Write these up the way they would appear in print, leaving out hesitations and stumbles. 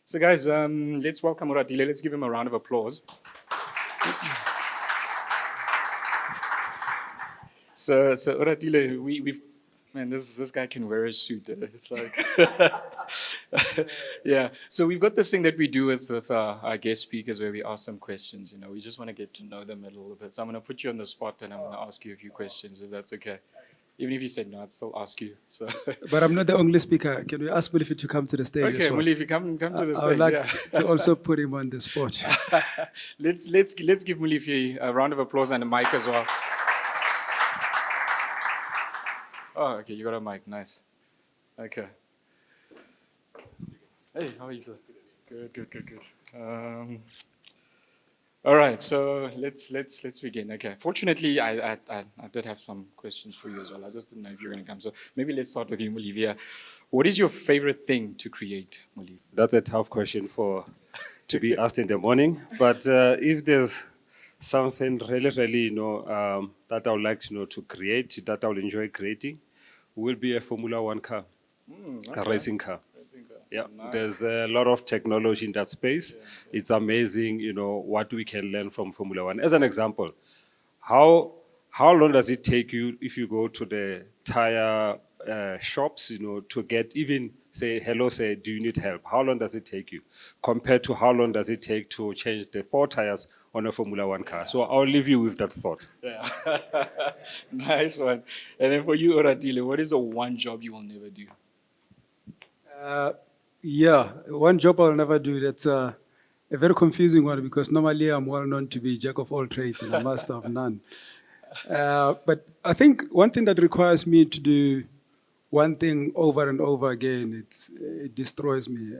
So guys, let's welcome Oratile. Let's give him a round of applause. So Oratile, we've man, this guy can wear a suit. It's like, yeah. So we've got this thing that we do with our guest speakers where we ask them questions. You know, we just want to get to know them a little bit. So I'm going to put you on the spot and I'm going to ask you a few questions, if that's okay. Even if you said no, I'd still ask you. So. But I'm not the only speaker. Can we ask Molifi to come to the stage? Okay, as well? Molifi, come to the stage. I would like yeah. to also put him on the spot. let's give Molifi a round of applause and a mic as well. Oh, okay, you got a mic. Nice. Okay. Hey, how are you, sir? Good. All right, so let's begin. Okay. Fortunately, I did have some questions for you as well. I just didn't know if you were going to come. So maybe let's start with you, Molifi. What is your favorite thing to create, Molifi? That's a tough question to be asked in the morning. But if there's something really, that I would like to create, that I will enjoy creating, will be a Formula One car, Okay. a racing car. Yeah, Nice. there's a lot of technology in that space. Yeah. It's amazing, what we can learn from Formula One. As an example, how long does it take you if you go to the tire shops, to get even say hello, say do you need help? How long does it take you compared to how long does it take to change the 4 tires on a Formula One car? So I'll leave you with that thought. Yeah. Nice one. And then for you, Oratile, what is the one job you will never do? Yeah, one job I'll never do. That's a very confusing one because normally I'm well known to be jack of all trades and a master of none. But I think one thing that requires me to do one thing over and over again, it destroys me.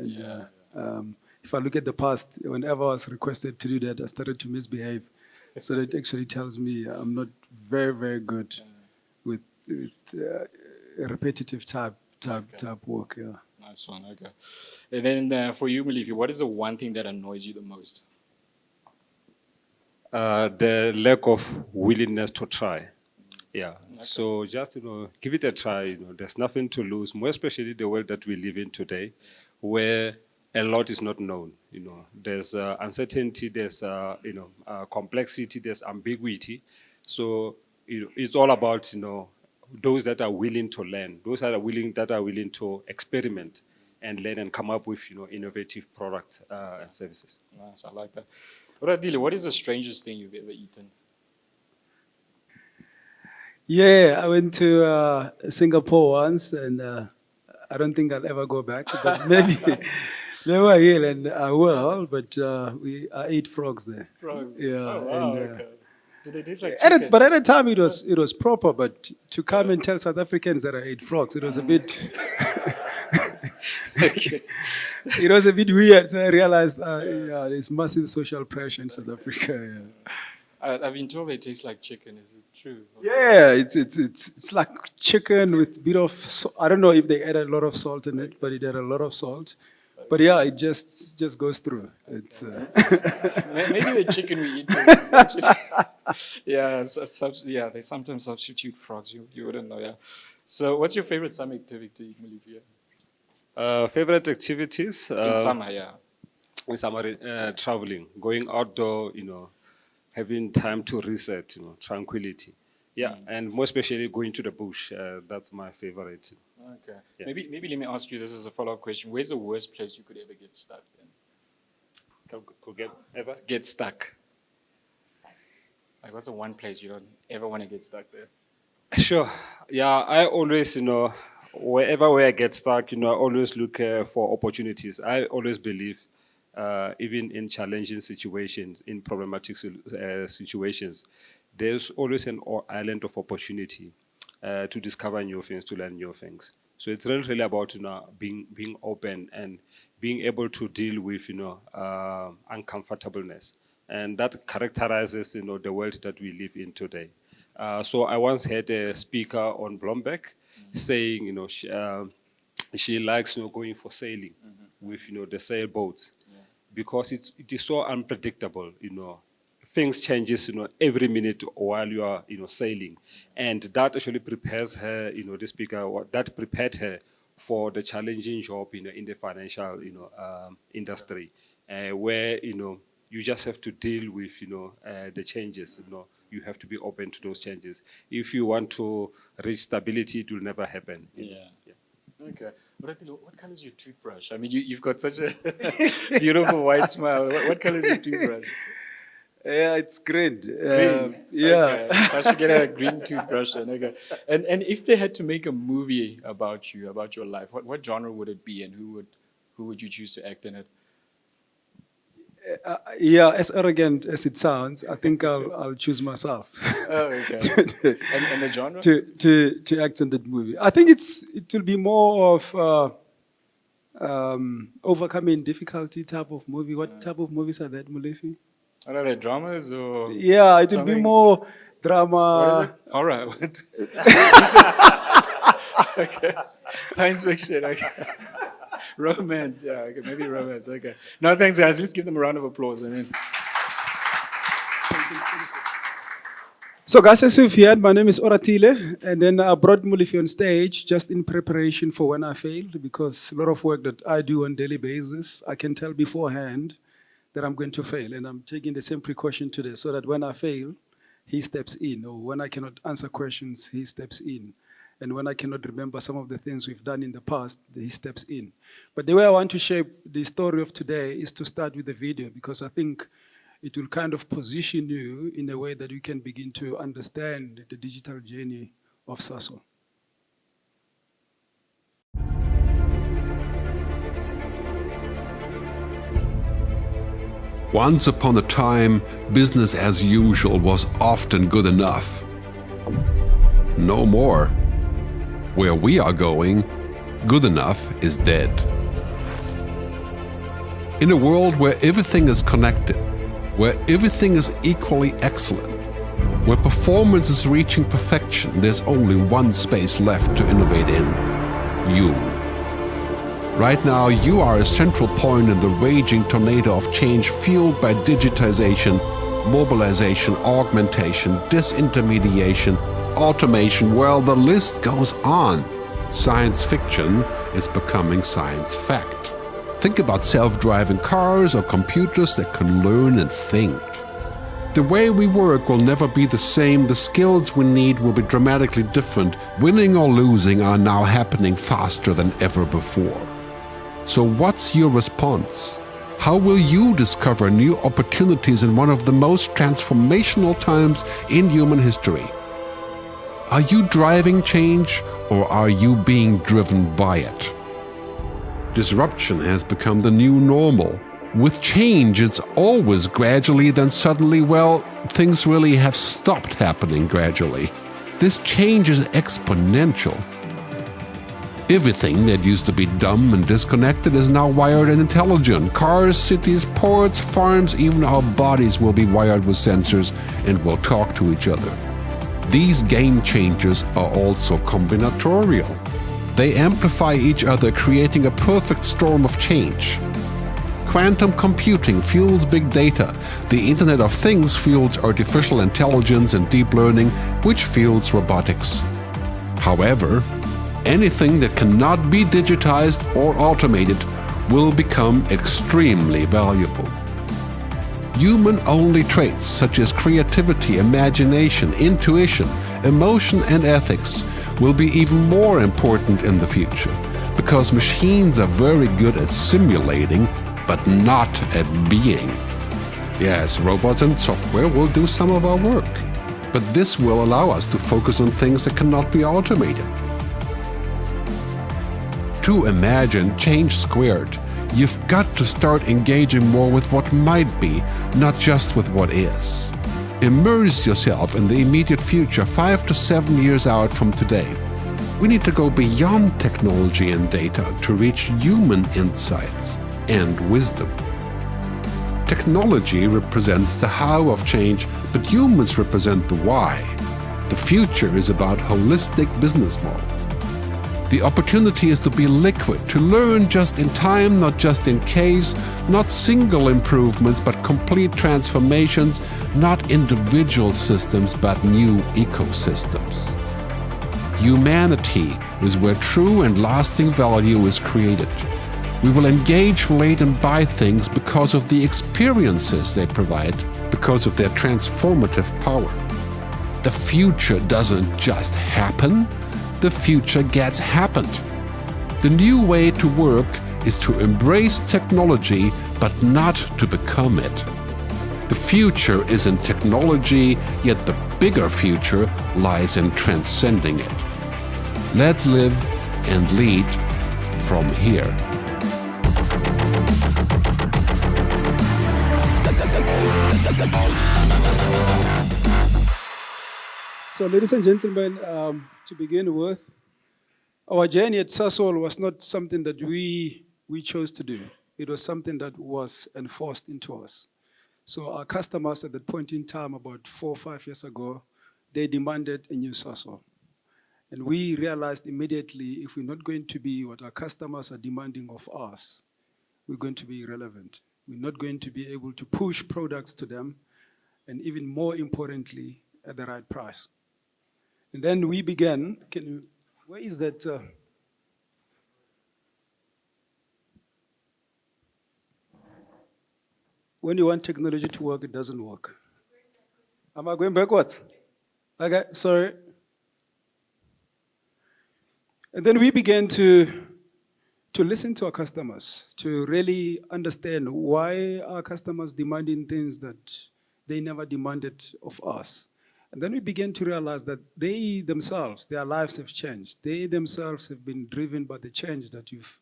And if I look at the past, whenever I was requested to do that, I started to misbehave. So that actually tells me I'm not very good with repetitive type work. Yeah. Nice one, okay. And then for you, Molifi, what is the one thing that annoys you the most? The lack of willingness to try. Yeah. Okay. So just give it a try. There's nothing to lose. More especially the world that we live in today, where a lot is not known. There's uncertainty. There's complexity. There's ambiguity. So it's all about those that are willing to learn. Those that are willing to experiment and learn and come up with innovative products and services. Nice, I like that. Oratile, what is the strangest thing you've ever eaten? Yeah, I went to Singapore once, and I don't think I'll ever go back. But maybe I will, and I will. But I ate frogs there. Frogs? Yeah. Oh, wow, and, okay. Do they taste like But chicken? at the time it was proper. But to come and tell South Africans that I ate frogs, it was a bit. Okay. It was a bit weird. So I realized, there's massive social pressure in South Africa. Yeah. I've been told they taste like chicken. Is it true? Yeah, it's like chicken with a bit of. I don't know if they add a lot of salt in it, but it had a lot of salt. But yeah, it just goes through. It's Maybe the chicken we eat is actually, yeah, they sometimes substitute frogs. You wouldn't know, yeah. So, what's your favorite summer activity, Molifi? Favorite activities? In summer, yeah. In summer, traveling, going outdoor, having time to reset, tranquility. Yeah, and more especially going to the bush. That's my favorite. Okay. Yeah. Maybe let me ask you this as a follow-up question. Where's the worst place you could ever get stuck in? Could get ever? Get stuck. Like, what's the one place you don't ever want to get stuck there? Sure. Yeah, I always, where I get stuck, I always look for opportunities. I always believe, even in challenging situations, in problematic situations, there's always an island of opportunity to discover new things, to learn new things. So it's really about being open and being able to deal with uncomfortableness, and that characterizes the world that we live in today. So I once had a speaker on Bloomberg saying she likes going for sailing with the sailboats because it is so unpredictable. Things changes every minute while you are sailing, and that actually prepares her. The speaker that prepared her for the challenging job, in the financial, industry, where, you just have to deal with, the changes, you have to be open to those changes. If you want to reach stability, it will never happen. Okay. Oratile, what color is your toothbrush? I mean, you've got such a beautiful white smile. What color is your toothbrush? Yeah, it's green. Green. Yeah. Okay. So I should get a green toothbrush then. Okay. And if they had to make a movie about you, about your life, what genre would it be, and who would you choose to act in it? Yeah, as arrogant as it sounds, I think I'll choose myself. Oh, okay. And the genre? to act in that movie. I think it will be more of overcoming difficulty type of movie. What type of movies are that, Molifi? I don't know, they're dramas or Yeah, it will be something? more What is drama. it? Horror. What? Okay. Science fiction. Okay. Romance. Yeah. Okay. Maybe romance. Okay. No, thanks, guys. Let's give them a round of applause. And then. So, guys, as you've heard, my name is Oratile, and then I brought Molifi on stage just in preparation for when I failed, because a lot of work that I do on a daily basis, I can tell beforehand that I'm going to fail, and I'm taking the same precaution today, so that when I fail, he steps in, or when I cannot answer questions, he steps in, and when I cannot remember some of the things we've done in the past, he steps in. But the way I want to shape the story of today is to start with the video, because I think it will kind of position you in a way that you can begin to understand the digital journey of Sasol. Once upon a time, business as usual was often good enough. No more. Where we are going, good enough is dead. In a world where everything is connected, where everything is equally excellent, where performance is reaching perfection, there's only one space left to innovate in: you. Right now, you are a central point in the raging tornado of change fueled by digitization, mobilization, augmentation, disintermediation, automation. Well, the list goes on. Science fiction is becoming science fact. Think about self-driving cars or computers that can learn and think. The way we work will never be the same. The skills we need will be dramatically different. Winning or losing are now happening faster than ever before. So what's your response? How will you discover new opportunities in one of the most transformational times in human history? Are you driving change, or are you being driven by it? Disruption has become the new normal. With change, it's always gradually, then suddenly, well, things really have stopped happening gradually. This change is exponential. Everything that used to be dumb and disconnected is now wired and intelligent. Cars, cities, ports, farms, even our bodies will be wired with sensors and will talk to each other. These game changers are also combinatorial. They amplify each other, creating a perfect storm of change. Quantum computing fuels big data. The Internet of Things fuels artificial intelligence and deep learning, which fuels robotics. However, anything that cannot be digitized or automated will become extremely valuable. Human-only traits such as creativity, imagination, intuition, emotion, and ethics will be even more important in the future, because machines are very good at simulating, but not at being. Yes, robots and software will do some of our work, but this will allow us to focus on things that cannot be automated. To imagine change squared, you've got to start engaging more with what might be, not just with what is. Immerse yourself in the immediate future, 5 to 7 years out from today. We need to go beyond technology and data to reach human insights and wisdom. Technology represents the how of change, but humans represent the why. The future is about holistic business model. The opportunity is to be liquid, to learn just in time, not just in case, not single improvements, but complete transformations, not individual systems, but new ecosystems. Humanity is where true and lasting value is created. We will engage, relate, and buy things because of the experiences they provide, because of their transformative power. The future doesn't just happen, the future gets happened. The new way to work is to embrace technology, but not to become it. The future is in technology, yet the bigger future lies in transcending it. Let's live and lead from here. So, ladies and gentlemen, to begin with, our journey at Sasol was not something that we chose to do. It was something that was enforced into us. So our customers at that point in time, about 4 or 5 years ago, they demanded a new Sasol. And we realized immediately, if we're not going to be what our customers are demanding of us, we're going to be irrelevant. We're not going to be able to push products to them, and even more importantly, at the right price. And then we began, where is that? When you want technology to work, it doesn't work. Am I going backwards? Okay, sorry. And then we began to listen to our customers, to really understand why our customers demanding things that they never demanded of us. And then we began to realize that they themselves, their lives have changed. They themselves have been driven by the change that you've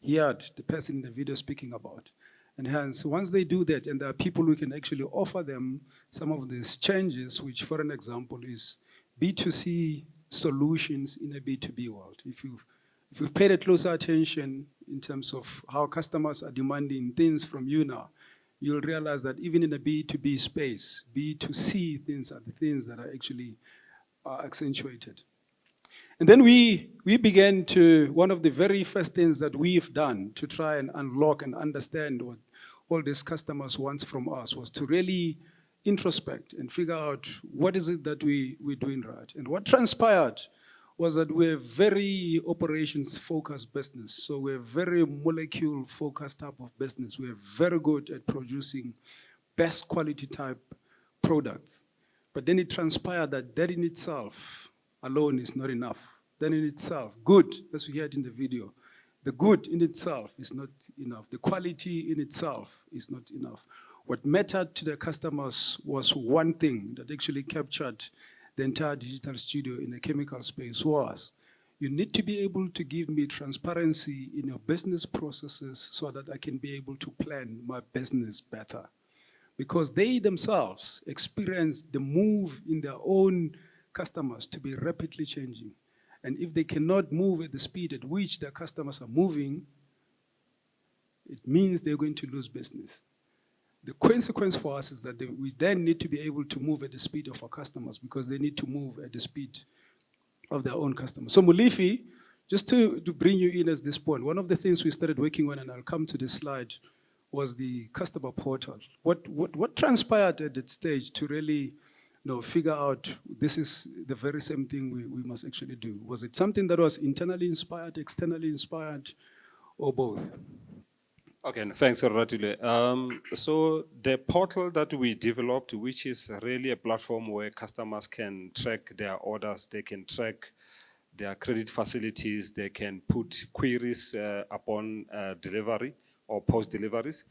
heard the person in the video speaking about. And hence, once they do that, and there are people who can actually offer them some of these changes, which, for an example, is B2C solutions in a B2B world. If you've paid a closer attention in terms of how customers are demanding things from you now, you'll realize that even in a B2B space, B2C things are the things that are actually accentuated. And then we began to, one of the very first things that we've done to try and unlock and understand what all these customers want from us was to really introspect and figure out what is it that we're doing right. And what transpired was that we're very operations-focused business. So we're very molecule-focused type of business. We're very good at producing best quality type products. But then it transpired that that in itself alone is not enough. Then in itself, good, as we heard in the video, the good in itself is not enough. The quality in itself is not enough. What mattered to the customers was one thing that actually captured the entire digital studio in the chemical space was, you need to be able to give me transparency in your business processes so that I can be able to plan my business better. Because they themselves experience the move in their own customers to be rapidly changing. And if they cannot move at the speed at which their customers are moving, it means they're going to lose business. The consequence for us is that we then need to be able to move at the speed of our customers because they need to move at the speed of their own customers. So Molifi, just to bring you in at this point, one of the things we started working on, and I'll come to this slide, was the customer portal. What transpired at that stage to really figure out this is the very same thing we must actually do? Was it something that was internally inspired, externally inspired, or both? Okay, thanks, Oratile. So the portal that we developed, which is really a platform where customers can track their orders, they can track their credit facilities, they can put queries upon delivery or post-deliveries.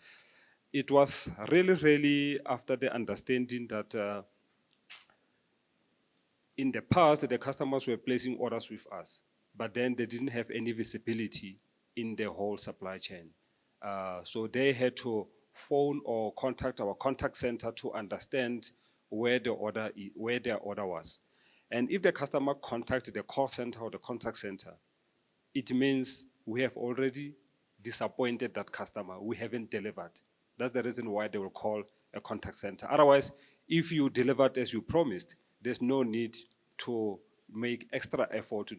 It was really after the understanding that in the past, the customers were placing orders with us, but then they didn't have any visibility in the whole supply chain. So they had to phone or contact our contact center to understand where their order was. And if the customer contacted the call center or the contact center, it means we have already disappointed that customer. We haven't delivered. That's the reason why they will call a contact center. Otherwise, if you delivered as you promised, there's no need to make extra effort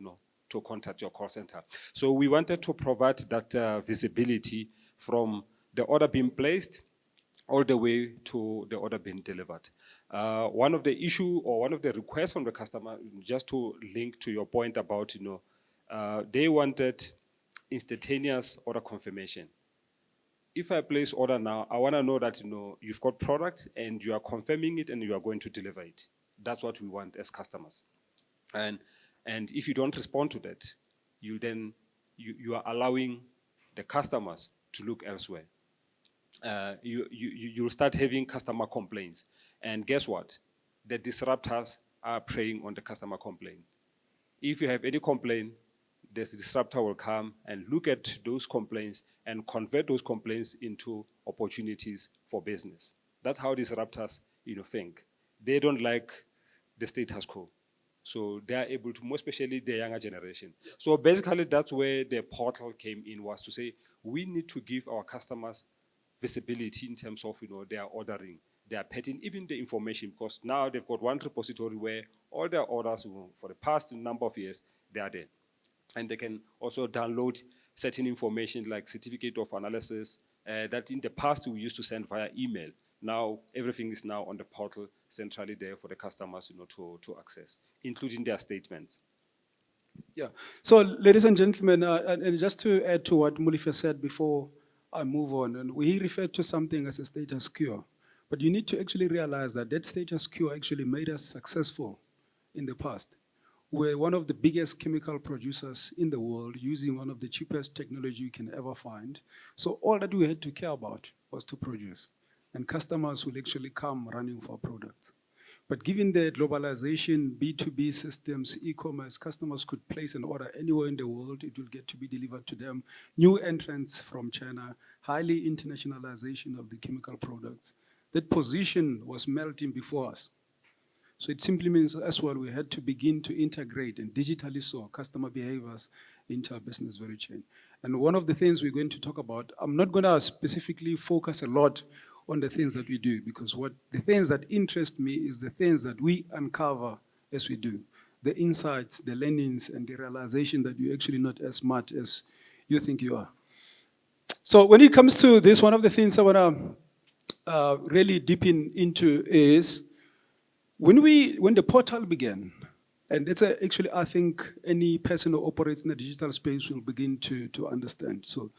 to contact your call center. So we wanted to provide that visibility from the order being placed all the way to the order being delivered. One of the issue or one of the requests from the customer, just to link to your point about, they wanted instantaneous order confirmation. If I place order now, I want to know that, you've got product and you are confirming it and you are going to deliver it. That's what we want as customers. And if you don't respond to that, you are allowing the customers to look elsewhere. You'll start having customer complaints. And guess what? The disruptors are preying on the customer complaint. If you have any complaint, this disruptor will come and look at those complaints and convert those complaints into opportunities for business. That's how disruptors, think. They don't like the status quo. So they are able to, more especially the younger generation. So basically that's where the portal came in, was to say, we need to give our customers visibility in terms of, their ordering, their petting, even the information, because now they've got one repository where all their orders for the past number of years, they are there. And they can also download certain information like certificate of analysis that in the past we used to send via email. Now everything is now on the portal centrally there for the customers to access, including their statements. Yeah. So, ladies and gentlemen, and just to add to what Molifi said before I move on, and we refer to something as a status quo, but you need to actually realize that that status quo actually made us successful in the past. We're one of the biggest chemical producers in the world, using one of the cheapest technology you can ever find. So all that we had to care about was to produce, and customers will actually come running for products. But given the globalization, B2B systems, e-commerce, customers could place an order anywhere in the world, it will get to be delivered to them. New entrants from China, highly internationalization of the chemical products. That position was melting before us. So it simply means as well we had to begin to integrate and digitally so customer behaviors into our business value chain. And one of the things we're going to talk about, I'm not going to specifically focus a lot on the things that we do, because the things that interest me is the things that we uncover as we do. The insights, the learnings, and the realization that you're actually not as smart as you think you are. So when it comes to this, one of the things I want to really deep into is, when the portal began, and it's actually, I think, any person who operates in the digital space will begin to understand. So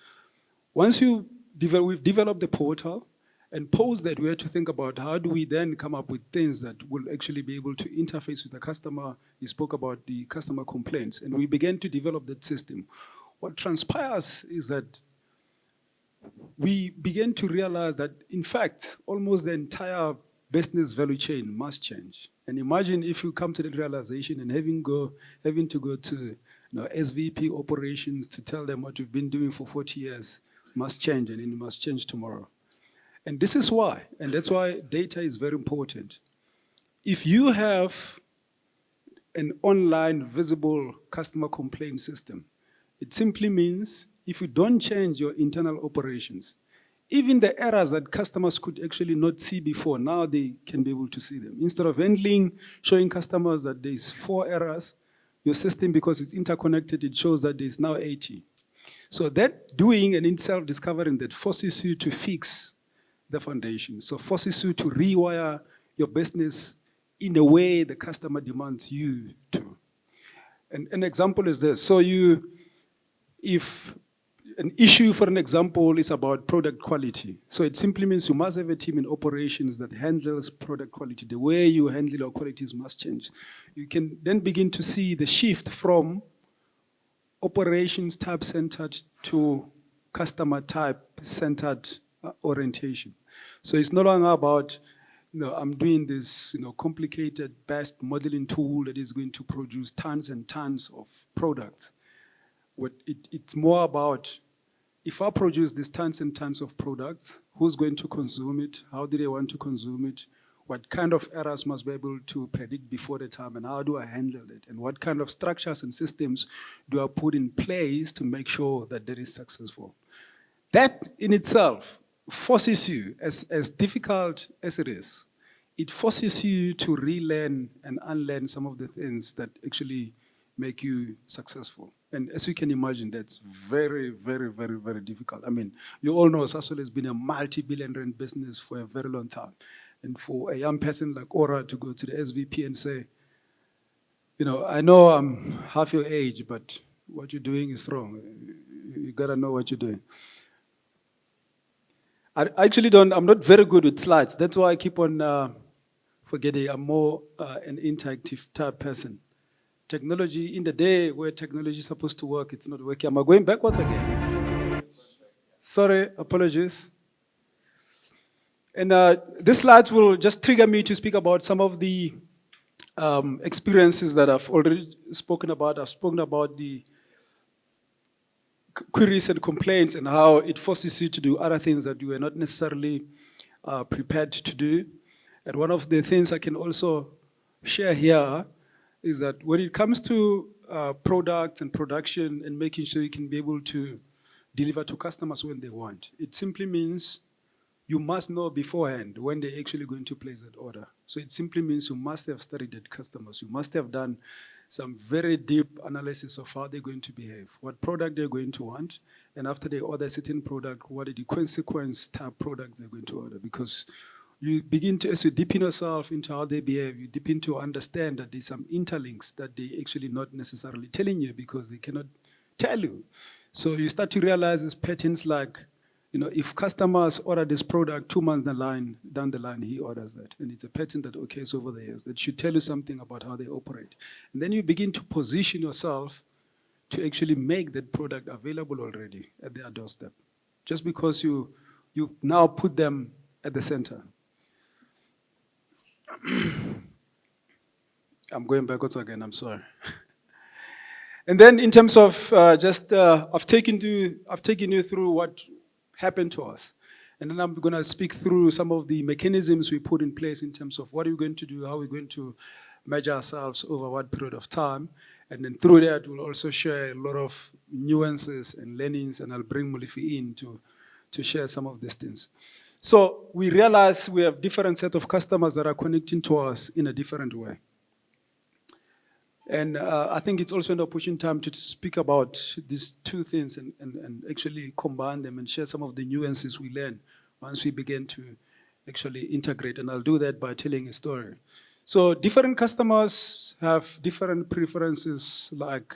once we've developed the portal, and post that, we had to think about how do we then come up with things that will actually be able to interface with the customer. You spoke about the customer complaints, and we began to develop that system. What transpires is that we began to realize that, in fact, almost the entire business value chain must change. And imagine if you come to that realization and having to go to SVP operations to tell them what you've been doing for 40 years must change, and it must change tomorrow. And this is why, and that's why data is very important. If you have an online visible customer complaint system, it simply means if you don't change your internal operations, even the errors that customers could actually not see before, now they can be able to see them. Instead of showing customers that there's 4 errors, your system, because it's interconnected, it shows that there's now 80. So that doing and in self-discovering that forces you to fix the foundation. So forces you to rewire your business in a way the customer demands you to. And an example is this. So if an issue, for an example, is about product quality. So it simply means you must have a team in operations that handles product quality. The way you handle your qualities must change. You can then begin to see the shift from operations type-centered to customer type-centered orientation. So it's no longer about, I'm doing this, complicated best modeling tool that is going to produce tons and tons of products. It's more about, if I produce these tons and tons of products, who's going to consume it? How do they want to consume it? What kind of errors must be able to predict before the time, and how do I handle it? And what kind of structures and systems do I put in place to make sure that that is successful? That in itself forces you, as difficult as it is, it forces you to relearn and unlearn some of the things that actually make you successful. And as you can imagine, that's very, very, very, very difficult. I mean, you all know Sasol has been a multi-billion rand business for a very long time. And for a young person like Ora to go to the SVP and say, I know I'm half your age, but what you're doing is wrong. You gotta know what you're doing. I'm not very good with slides. That's why I keep on forgetting. I'm more an interactive type person. Technology, in the day where technology is supposed to work, it's not working. Am I going backwards again? Sorry, apologies. And this slide will just trigger me to speak about some of the experiences that I've already spoken about. I've spoken about the queries and complaints and how it forces you to do other things that you were not necessarily prepared to do. And one of the things I can also share here is that when it comes to products and production and making sure you can be able to deliver to customers when they want, it simply means you must know beforehand when they're actually going to place that order. So it simply means you must have studied the customers. You must have done some very deep analysis of how they're going to behave, what product they're going to want, and after they order a certain product, what are the consequence type products they're going to order. Because you begin to, as you deepen yourself into how they behave, you deepen to understand that there's some interlinks that they actually not necessarily telling you because they cannot tell you. So you start to realize these patterns like, if customers order this product 2 months down the line, he orders that. And it's a pattern that occurs over the years that should tell you something about how they operate. And then you begin to position yourself to actually make that product available already at their doorstep. Just because you now put them at the center. I'm going backwards again, I'm sorry. And then in terms of I've taken you through what happened to us. And then I'm going to speak through some of the mechanisms we put in place in terms of what are we going to do, how we're going to measure ourselves over what period of time. And then through that, we'll also share a lot of nuances and learnings, and I'll bring Molifi in to share some of these things. So we realize we have different set of customers that are connecting to us in a different way. And I think it's also an opportune time to speak about these two things and actually combine them and share some of the nuances we learn once we begin to actually integrate. And I'll do that by telling a story. So different customers have different preferences, like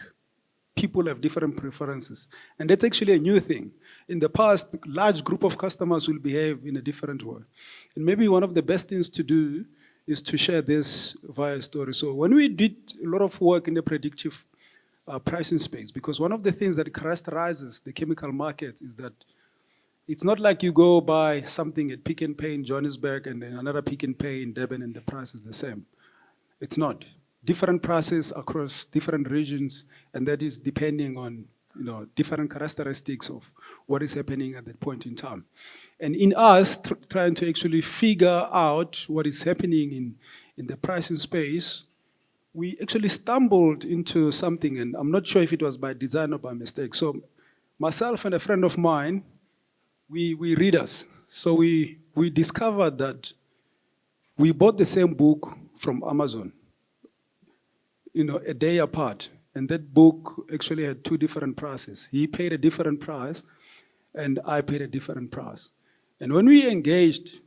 people have different preferences. And that's actually a new thing. In the past, a large group of customers will behave in a different way. And maybe one of the best things to do is to share this via story. So when we did a lot of work in the predictive pricing space, because one of the things that characterizes the chemical markets is that it's not like you go buy something at Pick n Pay in Johannesburg and then another Pick n Pay in Durban and the price is the same. It's not. Different prices across different regions, and that is depending on different characteristics of what is happening at that point in time. And in us trying to actually figure out what is happening in the pricing space, we actually stumbled into something, and I'm not sure if it was by design or by mistake. So myself and a friend of mine, we readers. So we discovered that we bought the same book from Amazon, a day apart. And that book actually had two different prices. He paid a different price, and I paid a different price. And when we engaged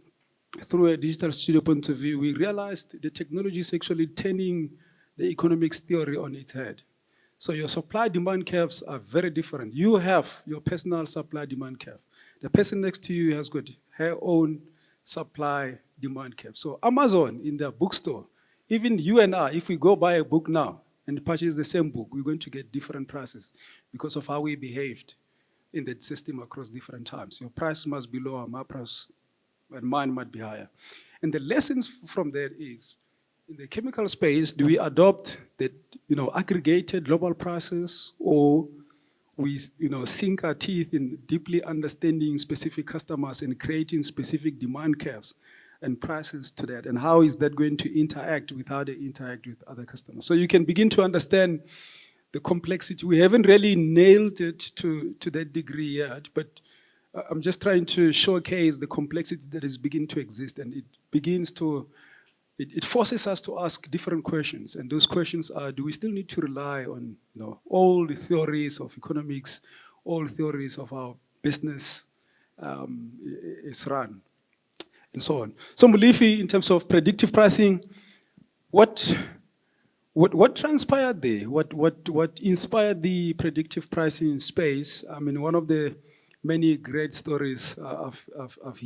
through a digital studio point of view, we realized the technology is actually turning the economics theory on its head. So your supply-demand curves are very different. You have your personal supply-demand curve. The person next to you has got her own supply-demand curve. So Amazon, in their bookstore, even you and I, if we go buy a book now and purchase the same book, we're going to get different prices because of how we behaved in that system across different times. Your price must be lower, my price and mine might be higher. And the lessons from that is, in the chemical space, do we adopt the aggregated global prices, or we sink our teeth in deeply understanding specific customers and creating specific demand curves and prices to that, and how is that going to interact with how they interact with other customers? So you can begin to understand the complexity. We haven't really nailed it to that degree yet, but I'm just trying to showcase the complexity that is beginning to exist, and it forces us to ask different questions. And those questions are, do we still need to rely on all the theories of economics, all theories of how business is run? and so on. So Molifi, in terms of predictive pricing, what transpired there? What inspired the predictive pricing space? I mean, one of the many great stories I've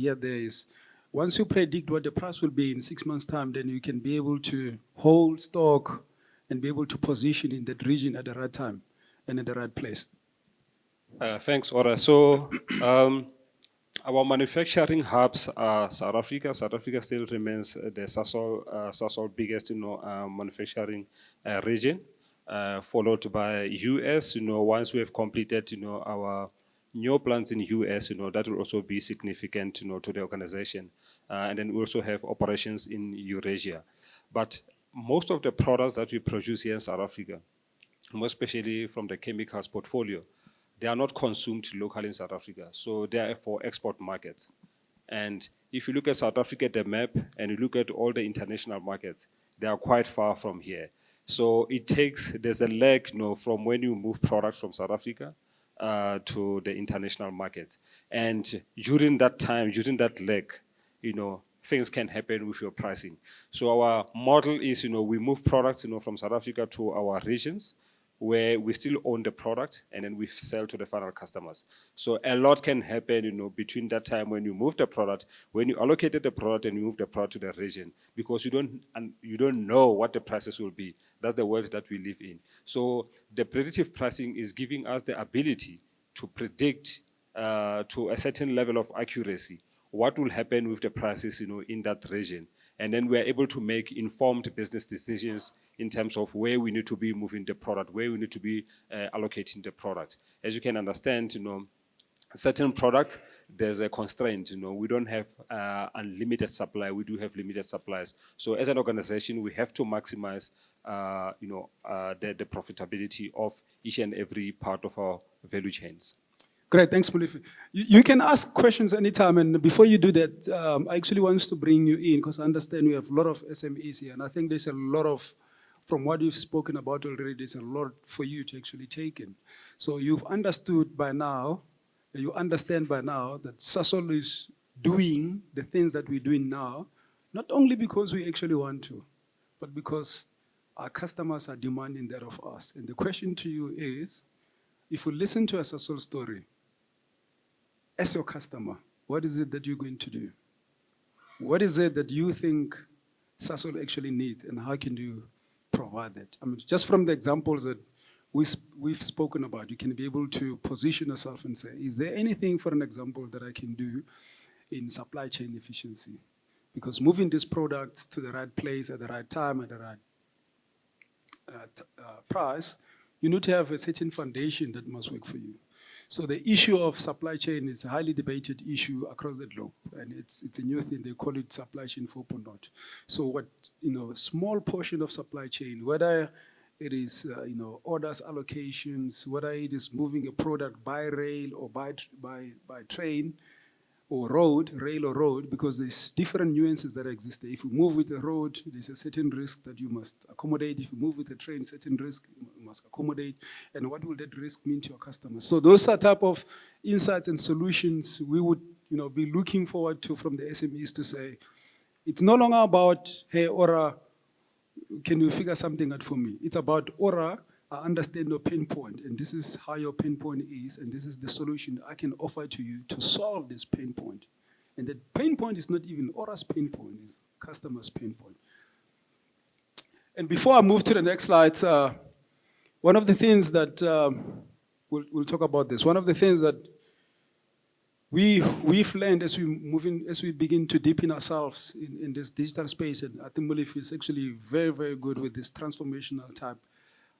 heard there is, once you predict what the price will be in 6 months' time, then you can be able to hold stock and be able to position in that region at the right time and in the right place. Thanks, Ora. So our manufacturing hubs are South Africa. South Africa still remains the Sasol biggest, manufacturing region, followed by US. Once we have completed, our new plants in US, that will also be significant, to the organization. And then we also have operations in Eurasia. But most of the products that we produce here in South Africa, more especially from the chemicals portfolio, they are not consumed locally in South Africa. So they are for export markets. And if you look at South Africa, the map, and you look at all the international markets, they are quite far from here. So there's a lag, from when you move products from South Africa to the international markets. And during that time, during that lag, things can happen with your pricing. So our model is, we move products, from South Africa to our regions, where we still own the product, and then we sell to the final customers. So a lot can happen, between that time when you move the product, when you allocated the product and you move the product to the region, because you don't know what the prices will be. That's the world that we live in. So the predictive pricing is giving us the ability to predict to a certain level of accuracy what will happen with the prices, in that region. And then we're able to make informed business decisions in terms of where we need to be moving the product, where we need to be allocating the product. As you can understand, certain products, there's a constraint. We don't have unlimited supply. We do have limited supplies. So as an organization, we have to maximize, the profitability of each and every part of our value chains. Great, thanks, Molifi. You can ask questions anytime, and before you do that, I actually want to bring you in, because I understand we have a lot of SMEs here, and I think there's a lot of, from what you've spoken about already, there's a lot for you to actually take in. So you've understood by now, you understand by now that Sasol is doing the things that we're doing now, not only because we actually want to, but because our customers are demanding that of us. And the question to you is, if you listen to a Sasol story, as your customer, what is it that you're going to do? What is it that you think Sasol actually needs, and how can you provide that? I mean, just from the examples that we've spoken about, you can be able to position yourself and say, is there anything, for an example, that I can do in supply chain efficiency? Because moving these products to the right place at the right time, at the right price, you need to have a certain foundation that must work for you. So the issue of supply chain is a highly debated issue across the globe, and it's a new thing. They call it supply chain 4.0. So what, a small portion of supply chain, whether it is orders allocations, whether it is moving a product by rail or by train or rail or road, because there's different nuances that exist there. If you move with a road, there's a certain risk that you must accommodate. If you move with a train, certain risk you must accommodate. And what will that risk mean to your customers? So those are type of insights and solutions we would be looking forward to from the SMEs to say, it's no longer about, hey, Ora, can you figure something out for me? It's about, Ora, I understand your pain point, and this is how your pain point is, and this is the solution I can offer to you to solve this pain point. And that pain point is not even Ora's pain point, it's customer's pain point. And before I move to the next slide, one of the things that, we'll talk about this, one of the things that we've learned as we begin to deepen ourselves in this digital space, and I think Molifi is actually very, very good with this transformational type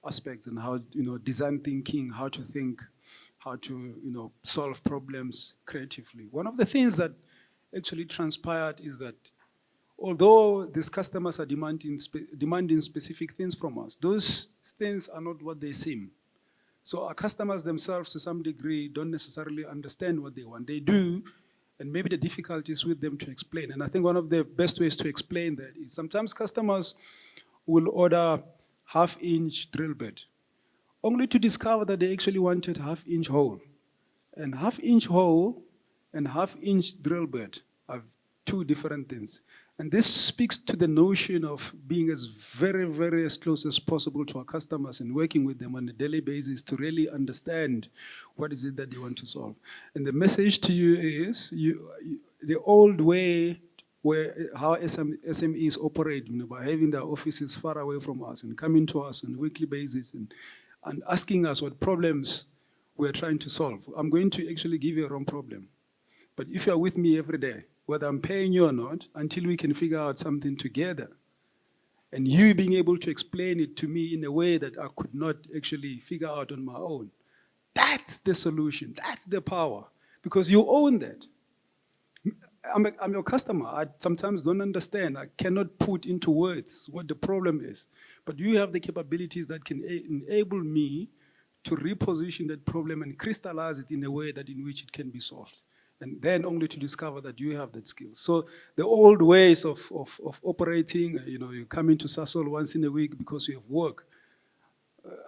aspects and how, design thinking, how to think, how to, solve problems creatively. One of the things that actually transpired is that although these customers are demanding specific things from us, those things are not what they seem. So our customers themselves, to some degree, don't necessarily understand what they want. They do, and maybe the difficulty is with them to explain. And I think one of the best ways to explain that is sometimes customers will order half-inch drill bit, only to discover that they actually wanted half-inch hole. And half-inch hole and half-inch drill bit are two different things. And this speaks to the notion of being as very as close as possible to our customers and working with them on a daily basis to really understand what is it that they want to solve. And the message to you is, the old way how SMEs operate, by having their offices far away from us and coming to us on a weekly basis and asking us what problems we're trying to solve. I'm going to actually give you a wrong problem. But if you're with me every day, whether I'm paying you or not, until we can figure out something together, and you being able to explain it to me in a way that I could not actually figure out on my own, that's the solution, that's the power, because you own that. I'm your customer. I sometimes don't understand. I cannot put into words what the problem is. But you have the capabilities that can enable me to reposition that problem and crystallize it in a way that in which it can be solved. And then only to discover that you have that skill. So the old ways of operating, you come into Sasol once in a week because you have work,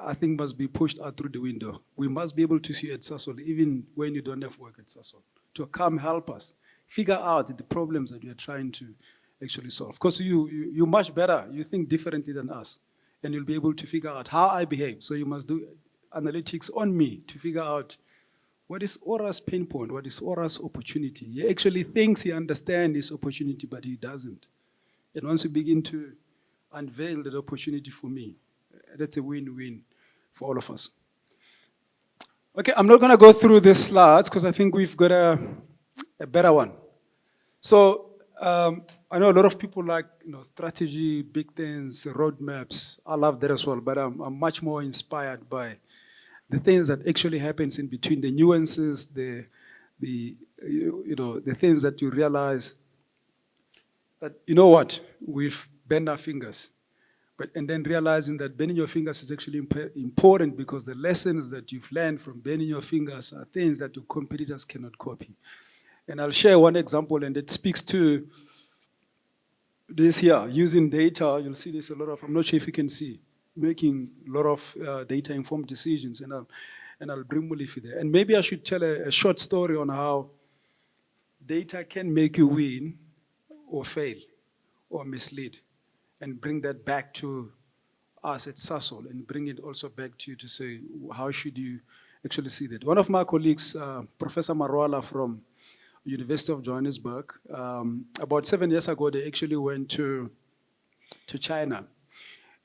I think must be pushed out through the window. We must be able to see at Sasol even when you don't have work at Sasol, to come help us figure out the problems that we are trying to actually solve. Because you're much better, you think differently than us, and you'll be able to figure out how I behave. So you must do analytics on me to figure out what is Ora's pain point, what is Ora's opportunity. He actually thinks he understands his opportunity, but he doesn't. And once you begin to unveil that opportunity for me, that's a win-win for all of us. Okay, I'm not gonna go through the slides because I think we've got a better one. So I know a lot of people like strategy, big things, roadmaps. I love that as well, but I'm much more inspired by the things that actually happens in between, the nuances, the things that you realize that, you know what, we've bent our fingers. And then realizing that bending your fingers is actually important because the lessons that you've learned from bending your fingers are things that your competitors cannot copy. And I'll share one example, and it speaks to this here, using data. You'll see there's a lot of, I'm not sure if you can see, making a lot of data-informed decisions, and I'll bring Molifi there. And maybe I should tell a short story on how data can make you win or fail or mislead, and bring that back to us at Sasol, and bring it also back to you to say, how should you actually see that? One of my colleagues, Professor Marwala from University of Johannesburg, about 7 years ago, they actually went to China.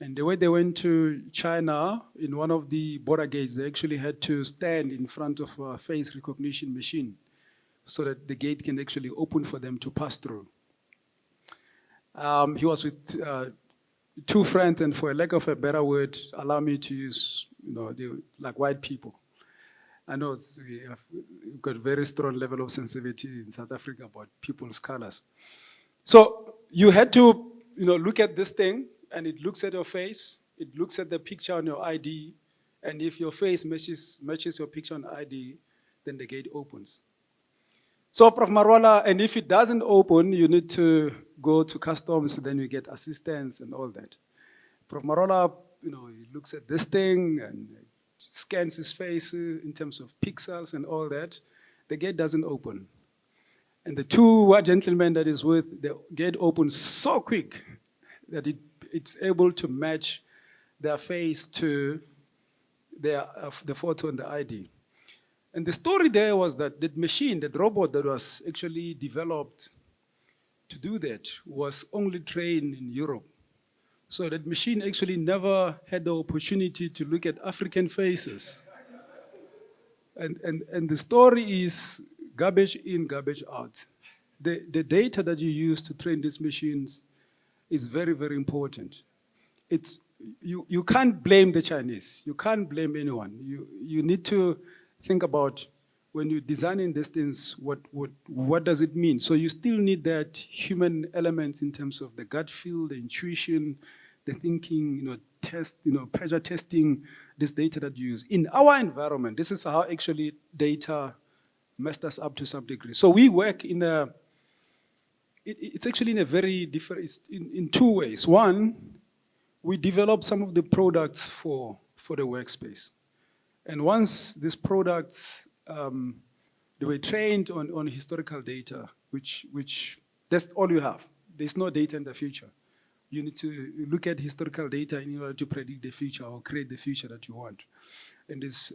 And the way they went to China, in one of the border gates, they actually had to stand in front of a face recognition machine so that the gate can actually open for them to pass through. He was with two friends, and for a lack of a better word, allow me to use, like white people. I know we've got a very strong level of sensitivity in South Africa about people's colors. So you had to, look at this thing, and it looks at your face, it looks at the picture on your ID, and if your face matches your picture on ID, then the gate opens. So Prof. Marwala, and if it doesn't open, you need to go to customs, then you get assistance and all that. Prof. Marwala, he looks at this thing and scans his face in terms of pixels and all that. The gate doesn't open. And the two gentlemen that is with, the gate opens so quick that it's able to match their face to the photo and the ID. And the story there was that that machine, that robot that was actually developed to do that, was only trained in Europe. So that machine actually never had the opportunity to look at African faces. And the story is garbage in, garbage out. The data that you use to train these machines is very, very important. You can't blame the Chinese. You can't blame anyone. You need to think about, when you're designing these things, what does it mean? So you still need that human element in terms of the gut feel, the intuition, the thinking, pressure testing this data that you use. In our environment, this is how actually data messed us up to some degree. So we work it's actually in a very different, it's in two ways. One, we develop some of the products for the workspace. And once these products, they were trained on historical data, which That's all you have. There's no data in the future. You need to look at historical data in order to predict the future or create the future that you want. And this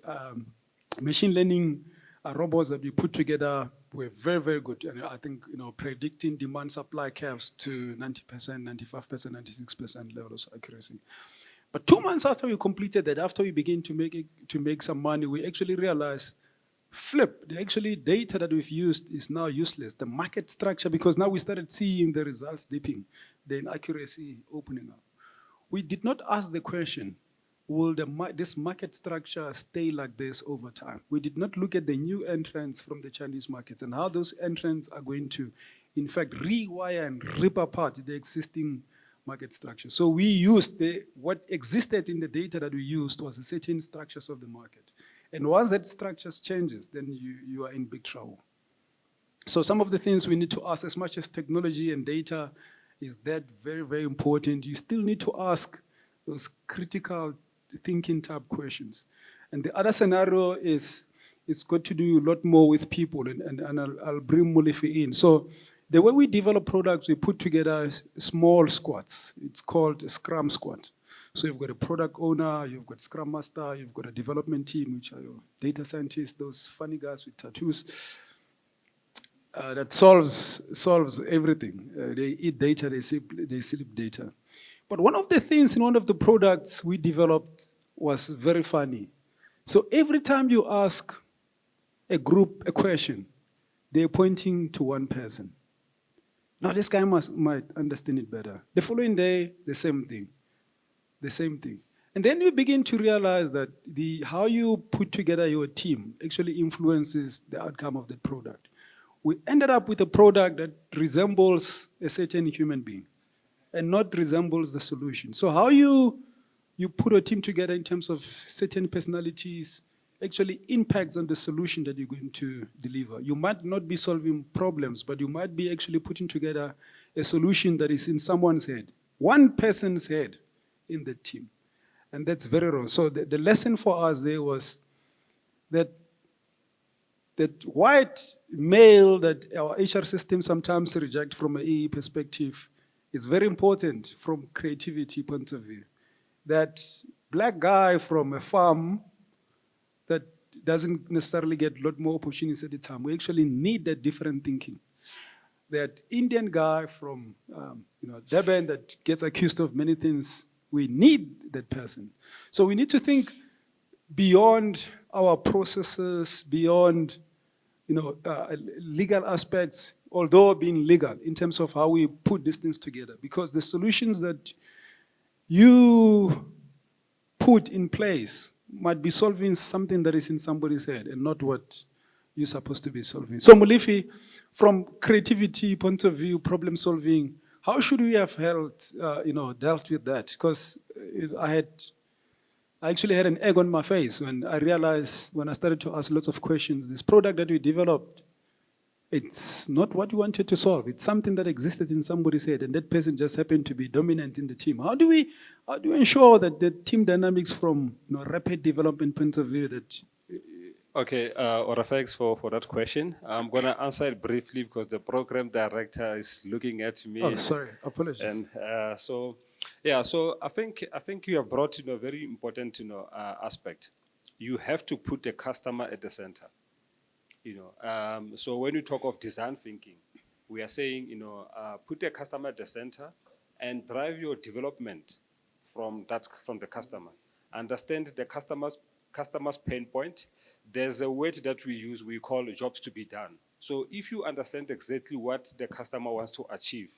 machine learning robots that we put together were very, very good. And I think, predicting demand supply curves to 90%, 95%, 96% levels of accuracy. But 2 months after we completed that, after we began to make some money, we actually realized, the actually data that we've used is now useless. The market structure, because now we started seeing the results dipping, the inaccuracy opening up. We did not ask the question, will this market structure stay like this over time? We did not look at the new entrants from the Chinese markets and how those entrants are going to, in fact, rewire and rip apart the existing market structure. So we used what existed in the data that we used was the certain structures of the market. And once that structure changes, then you are in big trouble. So some of the things we need to ask, as much as technology and data is that very, very important, you still need to ask those critical thinking type questions. And the other scenario is it's got to do a lot more with people, and I'll bring Molifi in. So the way we develop products, we put together small squads. It's called a Scrum Squad. So you've got a product owner, you've got Scrum Master, you've got a development team, which are your data scientists, those funny guys with tattoos. That solves everything. They eat data, they sleep data. But one of the things in one of the products we developed was very funny. So every time you ask a group a question, they're pointing to one person. Now this guy might understand it better. The following day, the same thing. And then you begin to realize that how you put together your team actually influences the outcome of the product. We ended up with a product that resembles a certain human being and not resembles the solution. So how you put a team together in terms of certain personalities actually impacts on the solution that you're going to deliver. You might not be solving problems, but you might be actually putting together a solution that is in someone's head, one person's head in the team. And that's very wrong. So the lesson for us there was that white male that our HR system sometimes reject from an EE perspective is very important from creativity point of view. That black guy from a farm that doesn't necessarily get a lot more opportunities at the time. We actually need that different thinking. That Indian guy from Durban that gets accused of many things, we need that person. So we need to think beyond our processes, beyond legal aspects, although being legal in terms of how we put these things together. Because the solutions that you put in place might be solving something that is in somebody's head and not what you're supposed to be solving. So Molifi, from creativity point of view, problem solving, how should we have dealt with that? Because I actually had an egg on my face when I realized, when I started to ask lots of questions, this product that we developed, it's not what we wanted to solve. It's something that existed in somebody's head, and that person just happened to be dominant in the team. How do we ensure that the team dynamics from rapid development point of view that... Okay, Ora, thanks for that question. I'm going to answer it briefly because the program director is looking at me. Oh, sorry, apologies. And so I think you have brought a very important aspect. You have to put the customer at the center. So when you talk of design thinking, we are saying put the customer at the center and drive your development from the customer. Understand the customer's pain point. There's a word that we use, we call jobs to be done. So if you understand exactly what the customer wants to achieve,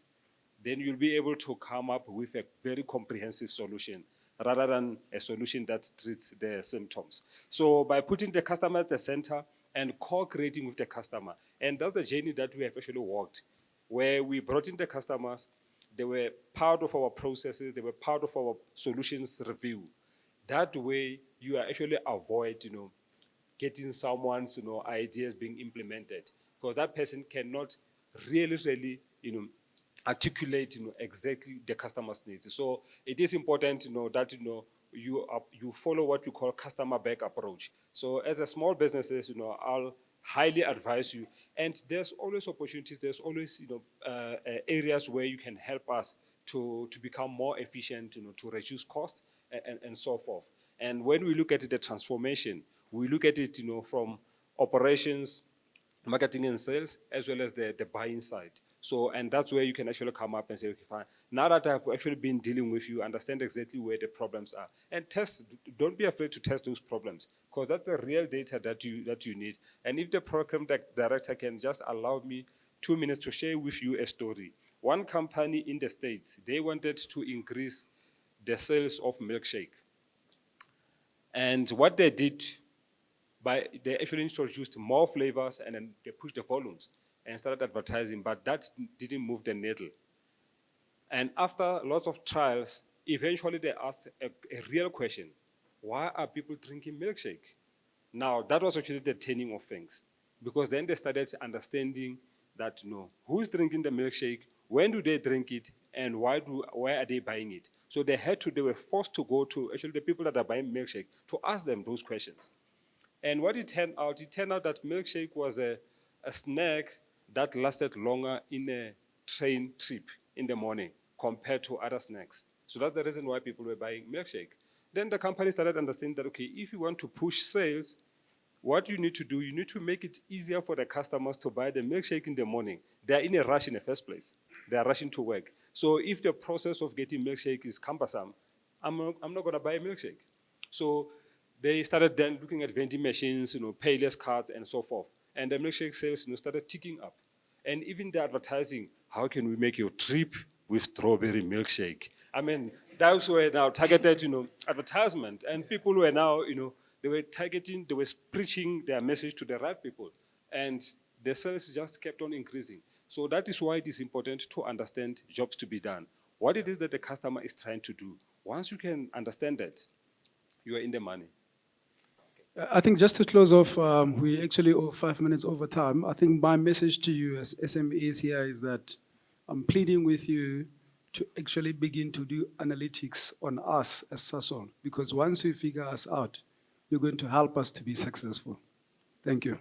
then you'll be able to come up with a very comprehensive solution rather than a solution that treats the symptoms. So by putting the customer at the center and co-creating with the customer, and that's a journey that we have actually walked, where we brought in the customers, they were part of our processes, they were part of our solutions review. That way, you actually avoid, getting someone's, ideas being implemented, because that person cannot really, articulate, exactly the customer's needs. So it is important, that, you follow what you call customer-back approach. So as a small businesses, I'll highly advise you, And there's always opportunities, there's always areas where you can help us to become more efficient, to reduce costs and so forth. And when we look at the transformation, we look at it from operations, marketing and sales, as well as the buying side. So, and that's where you can actually come up and say, okay, fine. Now that I've actually been dealing with you, understand exactly where the problems are. And test, don't be afraid to test those problems, because that's the real data that you need. And if the program director can just allow me 2 minutes to share with you a story. One company in the States, they wanted to increase the sales of milkshake. And what they did, they actually introduced more flavors and then they pushed the volumes and started advertising, but that didn't move the needle. And after lots of trials, eventually they asked a real question: why are people drinking milkshake? Now, that was actually the turning of things, because then they started understanding that, who's drinking the milkshake, when do they drink it, and why are they buying it? So they were forced to go to actually the people that are buying milkshake to ask them those questions. And what it turned out that milkshake was a snack that lasted longer in a train trip in the morning compared to other snacks. So that's the reason why people were buying milkshake. Then the company started understanding that, okay, if you want to push sales, what you need to do, you need to make it easier for the customers to buy the milkshake in the morning. They're in a rush in the first place. They are rushing to work. So if the process of getting milkshake is cumbersome, I'm not going to buy a milkshake. So they started then looking at vending machines, payless cards, and so forth. And the milkshake sales started ticking up. And even the advertising, how can we make your trip with strawberry milkshake? I mean, those were now targeted, advertisement. And people were now, they were preaching their message to the right people. And the sales just kept on increasing. So that is why it is important to understand jobs to be done. What it is that the customer is trying to do. Once you can understand that, you are in the money. I think just to close off, we actually owe 5 minutes over time. I think my message to you as SMEs here is that I'm pleading with you to actually begin to do analytics on us as Sasol, because once you figure us out, you're going to help us to be successful. Thank you.